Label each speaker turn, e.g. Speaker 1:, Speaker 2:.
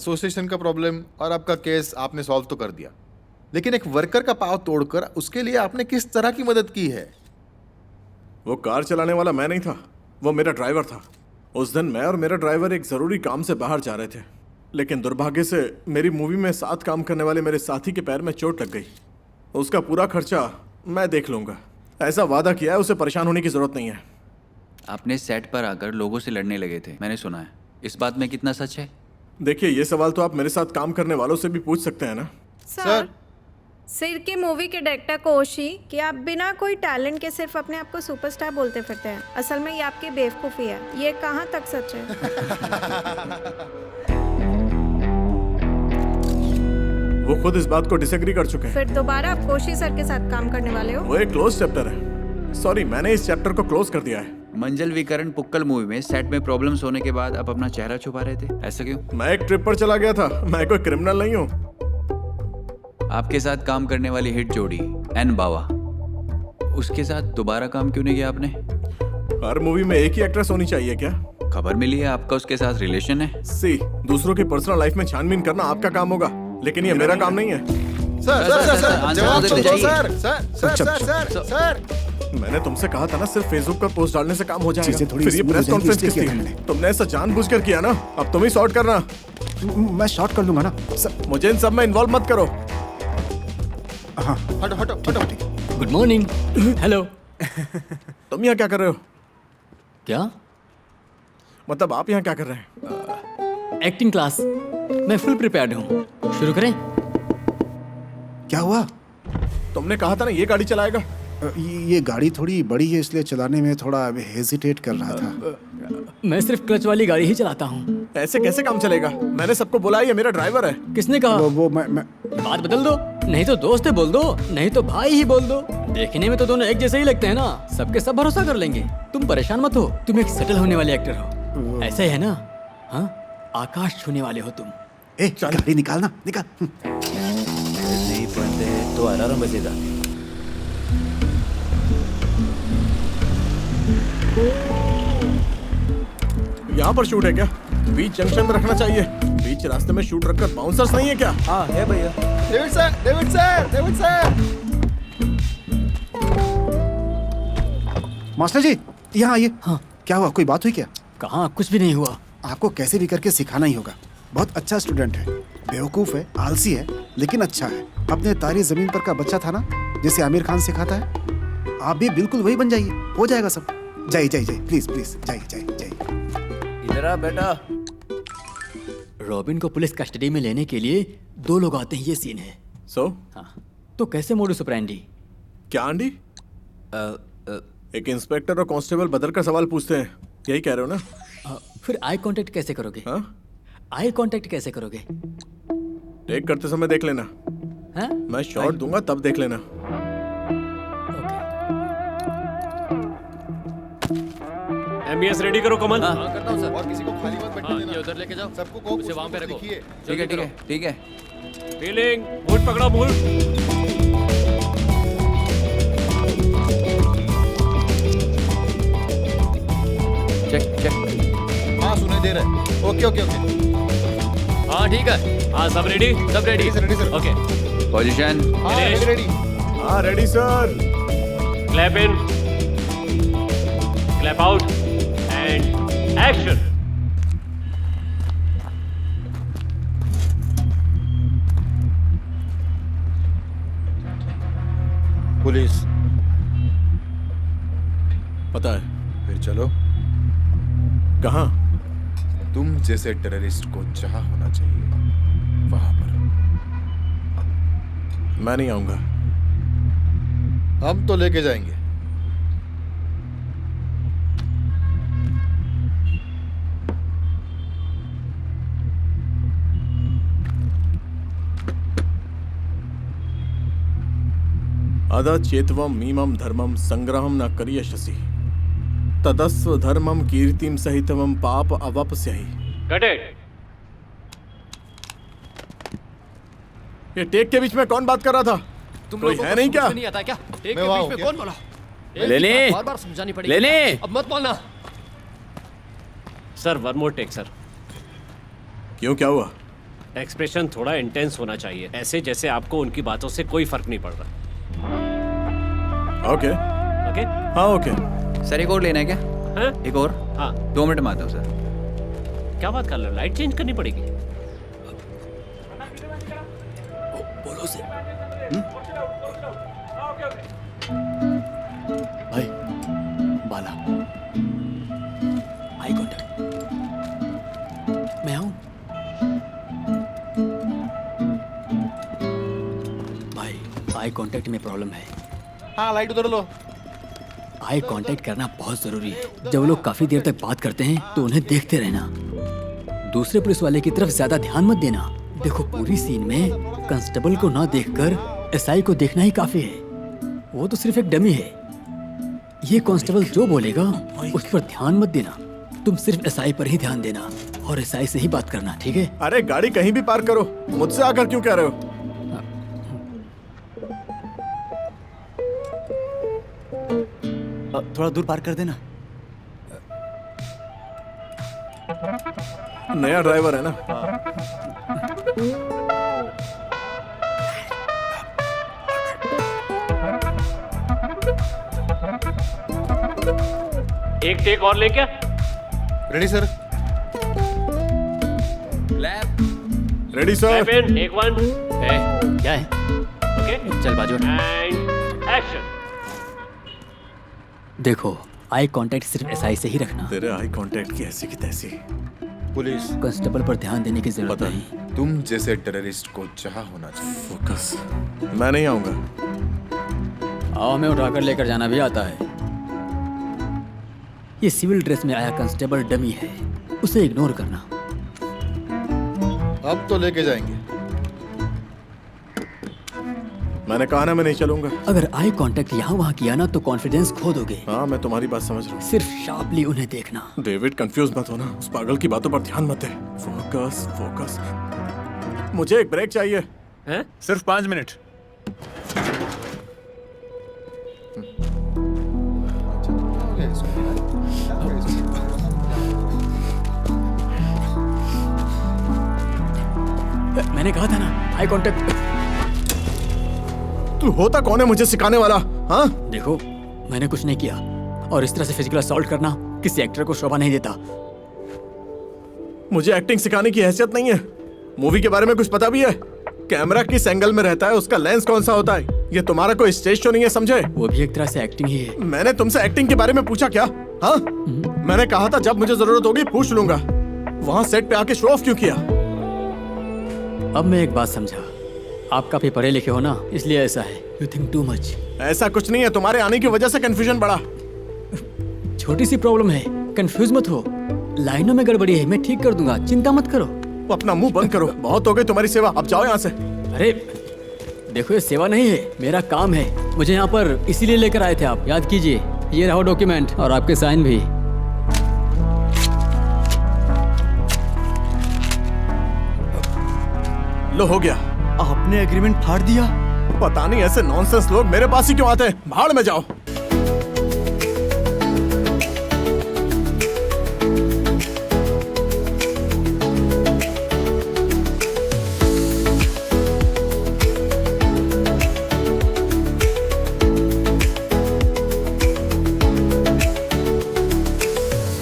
Speaker 1: Association का problem और आपका केस आपने सॉल्व तो कर दिया, लेकिन एक वर्कर का पाँव तोड़कर उसके लिए आपने किस तरह की मदद की है?
Speaker 2: वो कार चलाने वाला मैं नहीं था, वो मेरा ड्राइवर था। उस दिन मैं और मेरा ड्राइवर एक ज़रूरी काम से बाहर जा रहे थे, लेकिन दुर्भाग्य से मेरी मूवी में साथ काम करने वाले मेरे साथी के पैर में चोट लग गई। उसका पूरा खर्चा मैं देख लूँगा, ऐसा वादा किया है। उसे परेशान होने की ज़रूरत नहीं है।
Speaker 3: आपने सेट पर आकर लोगों से लड़ने लगे थे, मैंने सुना है। इस बात में कितना सच है?
Speaker 2: देखिए, ये सवाल तो आप मेरे साथ काम करने वालों से भी पूछ सकते हैं ना।
Speaker 1: सर,
Speaker 4: सिर की मूवी के डायरेक्टर कोशी कि आप बिना कोई टैलेंट के सिर्फ अपने आप को सुपरस्टार बोलते फिरते हैं। असल में ये आपकी बेवकूफ़ी है। ये कहाँ तक सच है?
Speaker 2: वो खुद इस बात को डिसएग्री कर चुके हैं।
Speaker 4: फिर दोबारा आप कोशी सर के साथ काम करने वाले हो?
Speaker 2: वो एक क्लोज चैप्टर है। सॉरी, मैंने इस चैप्टर को क्लोज कर दिया है।
Speaker 3: मंजल विकरण पुक्कल मूवी में सेट में प्रॉब्लम्स होने के बाद आप अपना चेहरा छुपा रहे थे, ऐसा क्यों?
Speaker 2: मैं एक ट्रिप पर चला गया था, मैं कोई क्रिमिनल नहीं हूँ।
Speaker 3: आपके साथ काम करने वाली हिट जोड़ी एन बावा, उसके साथ दोबारा काम क्यों नहीं किया आपने?
Speaker 2: हर मूवी में एक ही एक्ट्रेस होनी चाहिए क्या?
Speaker 3: खबर मिली है आपका उसके साथ रिलेशन है।
Speaker 2: सी, दूसरों की पर्सनल लाइफ में छानबीन करना आपका काम होगा, लेकिन ये मेरा काम नहीं है।
Speaker 1: सर सर सर सर जवाब तो दो sir. Sir sir sir sir
Speaker 2: मैंने तुमसे कहा था ना, सिर्फ फेसबुक पर पोस्ट डालने से काम हो जाएगा।
Speaker 5: चीजें थोड़ी
Speaker 2: फिर ये
Speaker 5: smooth
Speaker 2: प्रेस
Speaker 5: हो जाएंगी,
Speaker 2: कॉन्फ्रेंस
Speaker 5: इसलिए
Speaker 2: किस
Speaker 5: किया
Speaker 2: थी? तुमने ऐसा जानबूझकर किया ना, अब तुम ही सॉर्ट करना।
Speaker 5: मैं शॉर्ट कर लूंगा ना सर।
Speaker 2: मुझे इन सब में इन्वॉल्व मत करो।
Speaker 5: हाँ,
Speaker 1: हटो हटो हटो।
Speaker 6: Good morning. हेलो।
Speaker 2: तुम यहाँ क्या कर रहे हो?
Speaker 6: क्या?
Speaker 2: मतलब आप यहाँ क्या कर रहे हैं?
Speaker 6: Acting class. मैं फुल प्रिपेयर्ड हूँ। शुरू करें?
Speaker 5: क्या हुआ?
Speaker 2: तुमने कहा था ना ये गाड़ी चलाएगा।
Speaker 5: ये गाड़ी थोड़ी बड़ी है, इसलिए चलाने में थोड़ा हेजिटेट कर रहा था।
Speaker 6: मैं सिर्फ क्लच वाली गाड़ी ही चलाता हूँ।
Speaker 2: ऐसे कैसे काम चलेगा? मैंने सबको बुलाया, ये मेरा ड्राइवर है।
Speaker 6: किसने कहा?
Speaker 5: वो मैं
Speaker 6: बात बदल दो, नहीं तो दोस्त है बोल दो, नहीं तो भाई ही बोल दो। देखने में तो दोनों एक जैसे ही लगते हैं ना, सबके सब भरोसा कर लेंगे। तुम परेशान मत हो, तुम एक सेटल होने वाले एक्टर हो। ऐसे है ना? हाँ, आकाश छूने वाले हो तुम।
Speaker 5: गाड़ी निकालना, निकाल।
Speaker 7: नहीं पहनते तो अलार्म बजेगा।
Speaker 2: यहाँ पर शूट है क्या? बीच जंक्शन में रखना चाहिए। बीच रास्ते में शूट रखकर बाउंसर्स नहीं है क्या?
Speaker 7: हाँ है भैया।
Speaker 1: David sir, David sir, David sir.
Speaker 5: Master ji, यहाँ आइए।
Speaker 6: हाँ।
Speaker 5: क्या हुआ, कोई बात हुई क्या?
Speaker 6: कहाँ, कुछ भी नहीं हुआ।
Speaker 5: आपको कैसे भी करके सिखाना ही होगा। बहुत अच्छा स्टूडेंट है, बेवकूफ है, आलसी है, लेकिन अच्छा है। अपने तारी जमीन पर का बच्चा था ना, जैसे आमिर खान सिखाता है, आप भी बिल्कुल वही बन जाइए, हो जाएगा सब। जाइए जाइए जाइए, प्लीज प्लीज, जाइए जाइए जाइए।
Speaker 7: इधर आ बेटा।
Speaker 6: रॉबिन को पुलिस कस्टडी में लेने के लिए 2 लोग आते हैं, ये सीन है। हाँ, तो कैसे मोडुस ऑपरेंडी?
Speaker 2: क्या आंडी? एक इंस्पेक्टर और कांस्टेबल बदल कर सवाल पूछते हैं, यही कह रहे हो ना?
Speaker 6: फिर आई कांटेक्ट कैसे करोगे?
Speaker 2: हाँ?
Speaker 6: आई कांटेक्ट कैसे करोगे?
Speaker 2: टेक करते समय देख लेना।
Speaker 6: हाँ?
Speaker 2: मैं शॉट दूंगा तब देख लेना।
Speaker 8: एमबीएस रेडी करो कमल।
Speaker 7: हाँ करता हूँ सर।
Speaker 1: और किसी को खाली मत बैठने देना।
Speaker 7: ये उधर लेके जाओ।
Speaker 1: सबको कहो
Speaker 7: उसे वहाँ पे रखो।
Speaker 1: लिखिए।
Speaker 3: ठीक है ठीक है ठीक है।
Speaker 8: फीलिंग, मूड पकड़ो, मूड।
Speaker 3: Check check.
Speaker 1: हाँ सुनाई दे रहा है। Okay okay okay.
Speaker 8: हाँ ठीक है। हाँ सब रेडी? सब ready?
Speaker 1: Ready sir.
Speaker 8: Okay.
Speaker 3: Position.
Speaker 1: हाँ
Speaker 8: दिनेश।
Speaker 1: रेडी।
Speaker 2: हाँ ready sir.
Speaker 8: Clap in, clap out and action.
Speaker 1: Police.
Speaker 2: पता है।
Speaker 1: फिर चलो।
Speaker 2: कहाँ?
Speaker 1: तुम जैसे टेररिस्ट को जहाँ होना चाहिए वहां पर।
Speaker 2: मैं नहीं आऊंगा।
Speaker 1: हम तो लेके जाएंगे।
Speaker 2: अद चेतवम मीमम धर्मम संग्रहम न करियशसि तदस्व धर्मम कीर्तिम सहितवम पाप अवपस्यहि।
Speaker 8: Cut it.
Speaker 2: ये टेक के बीच में कौन बात कर रहा था?
Speaker 7: तुम
Speaker 2: कोई
Speaker 7: लोगों
Speaker 2: है
Speaker 7: को
Speaker 2: नहीं
Speaker 7: समझ
Speaker 2: क्या?
Speaker 7: में नहीं आता क्या? एक
Speaker 1: मैं
Speaker 7: के
Speaker 1: वहाँ
Speaker 7: बीच में
Speaker 1: हूँ
Speaker 7: कौन बोला? एक
Speaker 6: लेने।
Speaker 7: बात बार-बार समझानी पड़ेगी।
Speaker 6: लेने।
Speaker 7: अब मत बोलना।
Speaker 8: Sir one more take sir.
Speaker 2: क्यों, क्या हुआ?
Speaker 8: एक्सप्रेशन थोड़ा इंटेंस होना चाहिए, ऐसे जैसे आपको उनकी बातों से कोई फर्क नहीं पड़ रहा।
Speaker 2: Okay
Speaker 8: okay?
Speaker 2: हाँ ओके।
Speaker 3: सर एक और लेना है क्या?
Speaker 8: हाँ?
Speaker 3: एक और?
Speaker 8: हाँ।
Speaker 3: 2 मिनट में आता हूँ सर।
Speaker 8: क्या बात कर रहे हो? लाइट चेंज करनी पड़ेगी।
Speaker 6: बोलो से भाई, बाला, आई कांटेक्ट। मैं आऊं? भाई, आई कांटेक्ट में प्रॉब्लम है।
Speaker 1: हाँ लाइट उधर लो।
Speaker 6: आई कांटेक्ट करना बहुत जरूरी है। जब लोग काफी देर तक बात करते हैं तो उन्हें देखते रहना। दूसरे पुलिस वाले की तरफ ज्यादा ध्यान मत देना। देखो, पूरी सीन में कांस्टेबल को ना देखकर एसआई को देखना ही काफी है। वो तो सिर्फ एक डमी है। ये कांस्टेबल जो बोलेगा उस पर ध्यान मत देना। तुम सिर्फ एसआई पर ही ध्यान देना और एसआई से ही बात करना, ठीक है?
Speaker 2: अरे गाड़ी कहीं भी पार्क करो, मुझसे आकर क्यों कह रहे हो?
Speaker 7: थोड़ा दूर पार्क कर देना।
Speaker 2: नया ड्राइवर है ना?
Speaker 8: एक टेक और ले क्या?
Speaker 1: Ready sir?
Speaker 2: Ready sir?
Speaker 8: Clap in, take 1
Speaker 6: क्या है?
Speaker 8: ओके?
Speaker 6: चल बाजू हट।
Speaker 8: And action.
Speaker 6: देखो, आई कांटेक्ट सिर्फ एसआई से ही रखना।
Speaker 2: तेरे आई कांटेक्ट की ऐसी की तैसी।
Speaker 1: पुलिस,
Speaker 6: कांस्टेबल पर ध्यान देने की जरूरत
Speaker 2: पता
Speaker 6: नहीं।
Speaker 1: तुम जैसे टेररिस्ट को चाह होना चाहिए।
Speaker 2: फोकस। मैं नहीं आऊंगा।
Speaker 6: आओ, हमें उठाकर लेकर जाना भी आता है। ये सिविल ड्रेस में आया कांस्टेबल डमी है, उसे इग्नोर करना।
Speaker 1: अब तो लेके जाएंगे।
Speaker 2: मैंने कहा ना मैं नहीं चलूंगा।
Speaker 6: अगर आई कांटेक्ट यहाँ वहाँ किया ना तो कॉन्फिडेंस खो दोगे।
Speaker 2: हाँ मैं तुम्हारी बात समझ रहा हूँ।
Speaker 6: सिर्फ शार्पली उन्हें देखना।
Speaker 2: डेविड कंफ्यूज मत होना, उस पागल की बातों पर ध्यान मत दे। Focus focus. मुझे एक ब्रेक चाहिए।
Speaker 8: हैं?
Speaker 1: सिर्फ 5 मिनट।
Speaker 6: मैंने कहा था ना, आई कांटेक्ट।
Speaker 2: तू होता कौन है मुझे सिखाने वाला? हाँ?
Speaker 6: देखो, मैंने कुछ नहीं किया और इस तरह से फिजिकल असॉल्ट करना किसी एक्टर को शोभा नहीं देता।
Speaker 2: मुझे एक्टिंग सिखाने की हैसियत नहीं है। मूवी के बारे में कुछ पता भी है? कैमरा किस एंगल में रहता है, उसका लेंस कौन सा होता है? ये तुम्हारा कोई स्टेज शो नहीं है, समझे?
Speaker 6: वो भी एक तरह से एक्टिंग ही है।
Speaker 2: मैंने तुमसे एक्टिंग के बारे में पूछा क्या? हाँ? मैंने कहा था जब मुझे जरूरत होगी पूछ लूंगा। वहाँ सेट पे आके शो ऑफ क्यों किया?
Speaker 6: अब मैं एक बात समझा, आप काफी पढ़े लिखे हो ना, इसलिए ऐसा है। You think too much.
Speaker 2: ऐसा कुछ नहीं है, तुम्हारे आने की वजह से कंफ्यूजन बढ़ा।
Speaker 6: छोटी सी प्रॉब्लम है, कंफ्यूज मत हो। लाइनों में गड़बड़ी है, मैं ठीक कर दूंगा, चिंता मत करो।
Speaker 2: अपना मुंह बंद करो, बहुत हो गई तुम्हारी सेवा, अब जाओ यहाँ से।
Speaker 6: अरे देखो, ये सेवा नहीं है, मेरा काम है। मुझे यहाँ पर इसीलिए लेकर आए थे आप, याद कीजिए। ये रहा डॉक्यूमेंट और आपके साइन भी।
Speaker 2: लो हो गया।
Speaker 7: आपने एग्रीमेंट फाड़ दिया।
Speaker 2: पता नहीं ऐसे नॉनसेंस लोग मेरे पास ही क्यों आते हैं। भाड़ में जाओ।